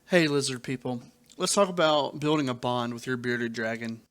Hey, lizard people. Let's talk about building a bond with your bearded dragon.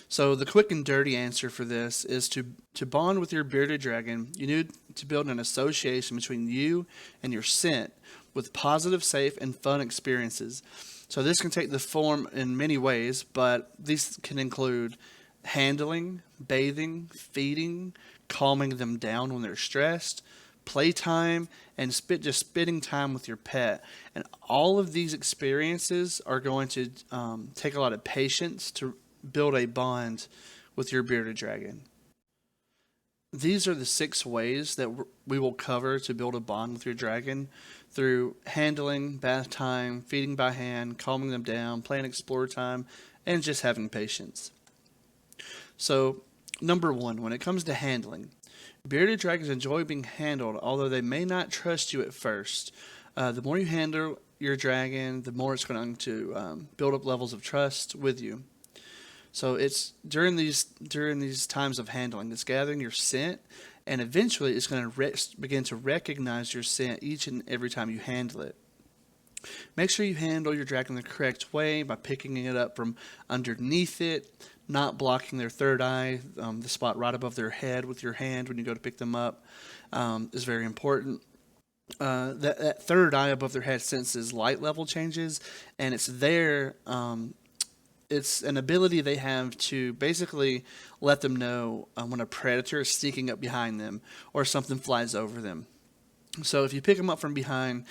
So, the quick and dirty answer for this is to bond with your bearded dragon, you need to build an association between you and your scent with positive, safe, and fun experiences. So, this can take the form in many ways, but these can include handling, bathing, feeding, calming them down when they're stressed, playtime, and just spending time with your pet. And all of these experiences are going to take a lot of patience to build a bond with your bearded dragon. These are the 6 ways that we will cover to build a bond with your dragon through handling, bath time, feeding by hand, calming them down, playing explore time, and just having patience. So, number one, when it comes to handling, bearded dragons enjoy being handled, although they may not trust you at first. The more you handle your dragon, the more it's going to build up levels of trust with you. So it's during these times of handling, it's gathering your scent, and eventually it's going to begin to recognize your scent each and every time you handle it. Make sure you handle your dragon the correct way by picking it up from underneath it, not blocking their third eye, the spot right above their head with your hand when you go to pick them up is very important. That third eye above their head senses light level changes, and it's there. It's an ability they have to basically let them know when a predator is sneaking up behind them or something flies over them. So if you pick them up from behind,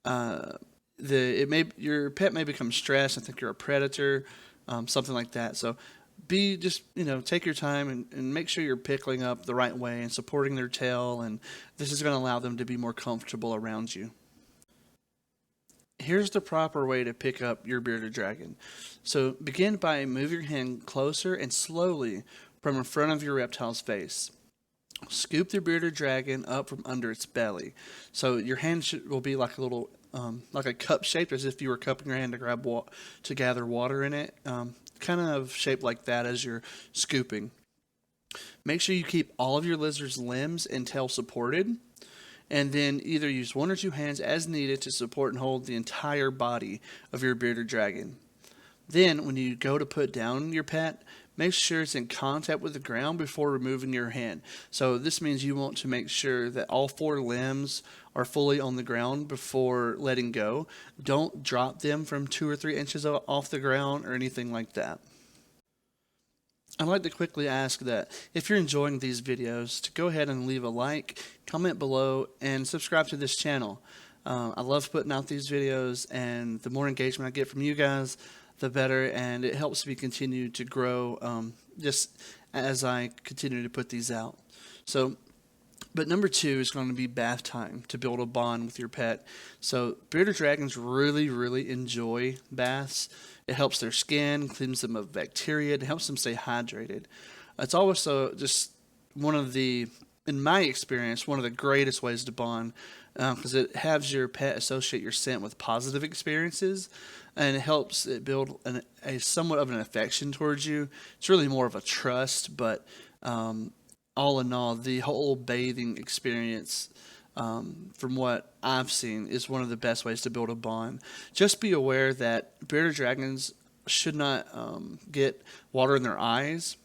uh, your pet may become stressed and think you're a predator, something like that. So be just take your time and make sure you're pickling up the right way and supporting their tail, and this is going to allow them to be more comfortable around you. Here's the proper way to pick up your bearded dragon. So begin by move your hand closer and slowly from in front of your reptile's face. Scoop the bearded dragon up from under its belly. So your hand will be like a little, like a cup shaped, as if you were cupping your hand to to gather water in it. Kind of shaped like that as you're scooping. Make sure you keep all of your lizard's limbs and tail supported, and then either use one or two hands as needed to support and hold the entire body of your bearded dragon. Then, when you go to put down your pet, make sure it's in contact with the ground before removing your hand. So, this means you want to make sure that all 4 limbs are fully on the ground before letting go. Don't drop them from 2 or 3 inches off the ground or anything like that. I'd like to quickly ask that if you're enjoying these videos, to go ahead and leave a like, comment below, and subscribe to this channel. I love putting out these videos, and the more engagement I get from you guys, the better, and it helps me continue to grow just as I continue to put these out. So, but number 2 is going to be bath time to build a bond with your pet. So bearded dragons really, really enjoy baths. It helps their skin, cleans them of bacteria, it helps them stay hydrated. It's also just one of the, in my experience, one of the greatest ways to bond because it has your pet associate your scent with positive experiences, and it helps it build a somewhat of an affection towards you. It's really more of a trust, but all in all, the whole bathing experience, from what I've seen, is one of the best ways to build a bond. Just be aware that bearded dragons should not get water in their eyes,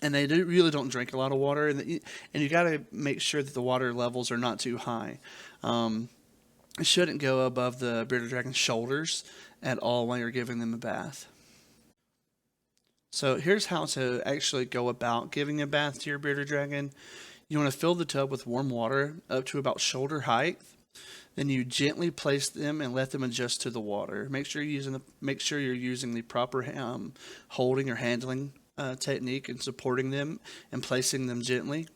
and they really don't drink a lot of water, and you got to make sure that the water levels are not too high. It shouldn't go above the bearded dragon's shoulders at all while you're giving them a bath. So here's how to actually go about giving a bath to your bearded dragon. You want to fill the tub with warm water up to about shoulder height. Then you gently place them and let them adjust to the water. Make sure you're using the proper holding or handling technique and supporting them and placing them gently.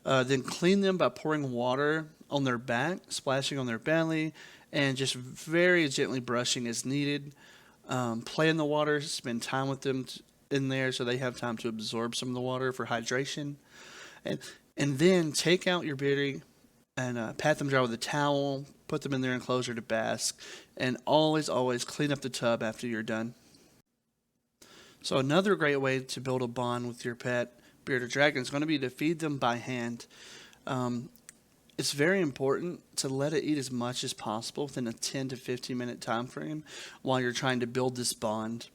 Then clean them by pouring water on their back, splashing on their belly, and just very gently brushing as needed. Play in the water, spend time with them in there so they have time to absorb some of the water for hydration. And then take out your beardy and pat them dry with a towel, put them in their enclosure to bask, and always, always clean up the tub after you're done. So another great way to build a bond with your pet bearded dragon is going to be to feed them by hand. it's very important to let it eat as much as possible within a 10 to 15 minute time frame while you're trying to build this bond.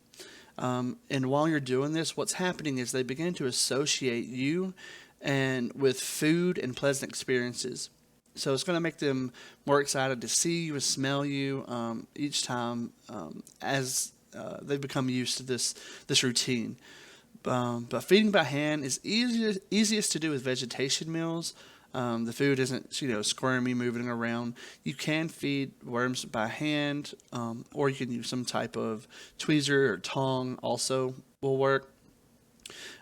And while you're doing this, what's happening is they begin to associate you and with food and pleasant experiences. So it's going to make them more excited to see you and smell you each time as they become used to this routine. But feeding by hand is easiest to do with vegetation meals. The food isn't, squirmy, moving around. You can feed worms by hand, or you can use some type of tweezer or tong. Also, will work.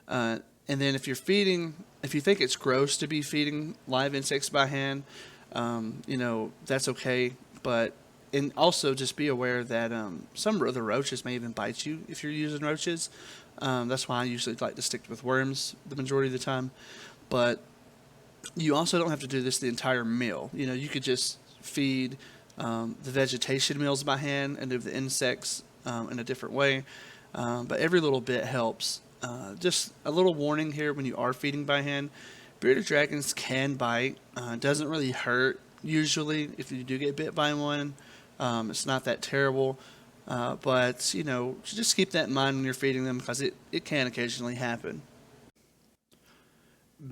And then if you think it's gross to be feeding live insects by hand, that's okay. And also just be aware that some of the roaches may even bite you if you're using roaches. That's why I usually like to stick with worms the majority of the time. But you also don't have to do this the entire meal. You could just feed the vegetation meals by hand and do the insects in a different way. But every little bit helps. Just a little warning here when you are feeding by hand. Bearded dragons can bite. It doesn't really hurt usually if you do get bit by one. It's not that terrible. But just keep that in mind when you're feeding them because it can occasionally happen.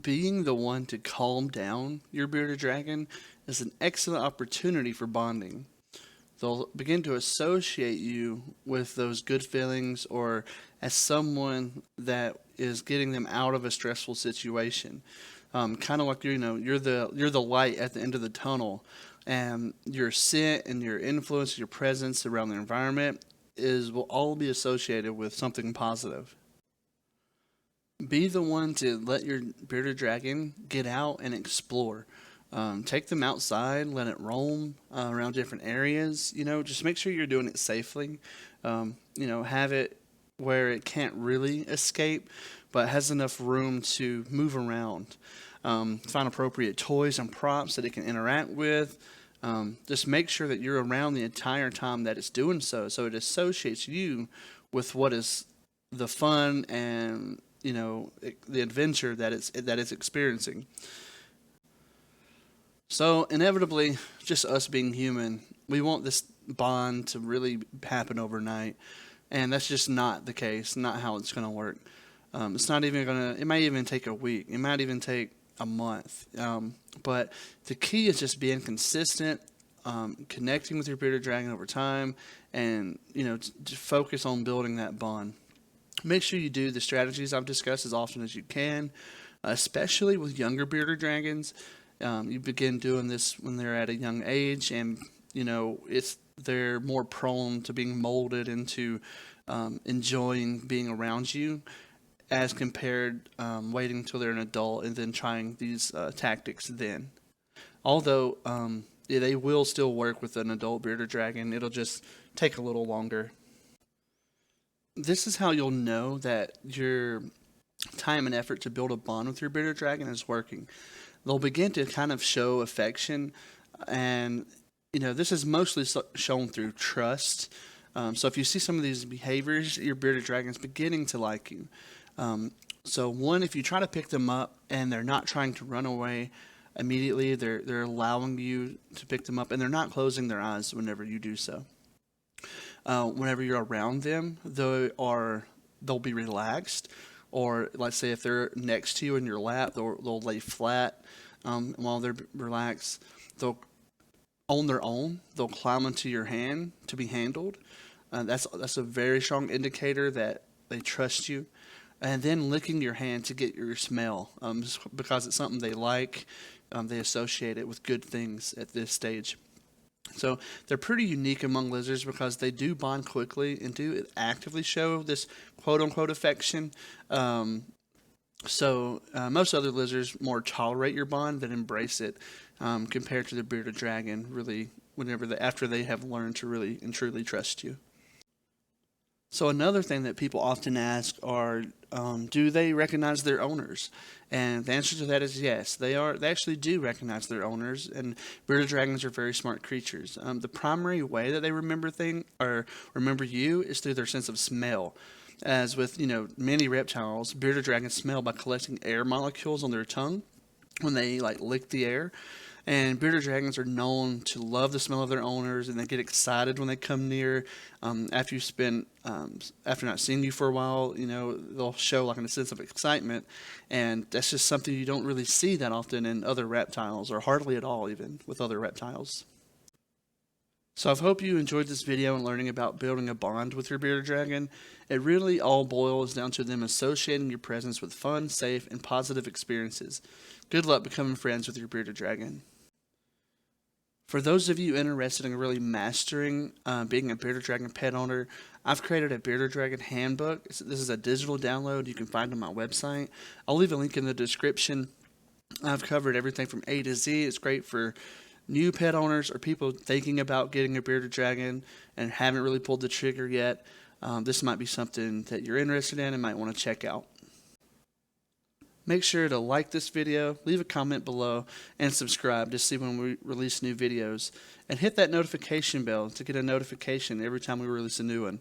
Being the one to calm down your bearded dragon is an excellent opportunity for bonding. They'll begin to associate you with those good feelings or as someone that is getting them out of a stressful situation. Kind of like you're the light at the end of the tunnel, and your scent and your influence, your presence around the environment will all be associated with something positive. Be the one to let your bearded dragon get out and explore. Take them outside, let it roam around different areas. Just make sure you're doing it safely. Have it where it can't really escape, but has enough room to move around. Find appropriate toys and props that it can interact with. Just make sure that you're around the entire time that it's doing so it associates you with what is the fun and the adventure that it's experiencing. So inevitably, just us being human, we want this bond to really happen overnight, and that's just not the case. Not how it's going to work. It's not even going to. It might even take a week. It might even take a month. But the key is just being consistent, connecting with your bearded dragon over time, and to focus on building that bond. Make sure you do the strategies I've discussed as often as you can, especially with younger bearded dragons. You begin doing this when they're at a young age, and they're more prone to being molded into enjoying being around you, as compared waiting until they're an adult and then trying these tactics then. Although they will still work with an adult bearded dragon, it'll just take a little longer. This is how you'll know that your time and effort to build a bond with your bearded dragon is working. They'll begin to kind of show affection, and this is mostly shown through trust. So if you see some of these behaviors, your bearded dragon's beginning to like you. So one, if you try to pick them up and they're not trying to run away immediately, they're allowing you to pick them up, and they're not closing their eyes whenever you do so. Whenever you're around them, they'll be relaxed, or let's say if they're next to you in your lap, they'll lay flat while they're relaxed. They'll on their own, they'll climb into your hand to be handled. That's a very strong indicator that they trust you. And then licking your hand to get your smell, because it's something they like. They associate it with good things at this stage. So they're pretty unique among lizards because they do bond quickly and do actively show this quote-unquote affection. Most other lizards more tolerate your bond than embrace it, compared to the bearded dragon, really, after they have learned to really and truly trust you. So another thing that people often ask are, do they recognize their owners? And the answer to that is yes. They actually do recognize their owners, and bearded dragons are very smart creatures. The primary way that they remember you is through their sense of smell. As with many reptiles, bearded dragons smell by collecting air molecules on their tongue when they lick the air. And bearded dragons are known to love the smell of their owners, and they get excited when they come near. After after not seeing you for a while, they'll show like a sense of excitement, and that's just something you don't really see that often in other reptiles, or hardly at all even with other reptiles. So I hope you enjoyed this video and learning about building a bond with your bearded dragon. It really all boils down to them associating your presence with fun, safe, and positive experiences. Good luck becoming friends with your bearded dragon. For those of you interested in really mastering being a bearded dragon pet owner, I've created a bearded dragon handbook. This is a digital download you can find on my website. I'll leave a link in the description. I've covered everything from A to Z. It's great for new pet owners or people thinking about getting a bearded dragon and haven't really pulled the trigger yet. This might be something that you're interested in and might want to check out. Make sure to like this video, leave a comment below, and subscribe to see when we release new videos. And hit that notification bell to get a notification every time we release a new one.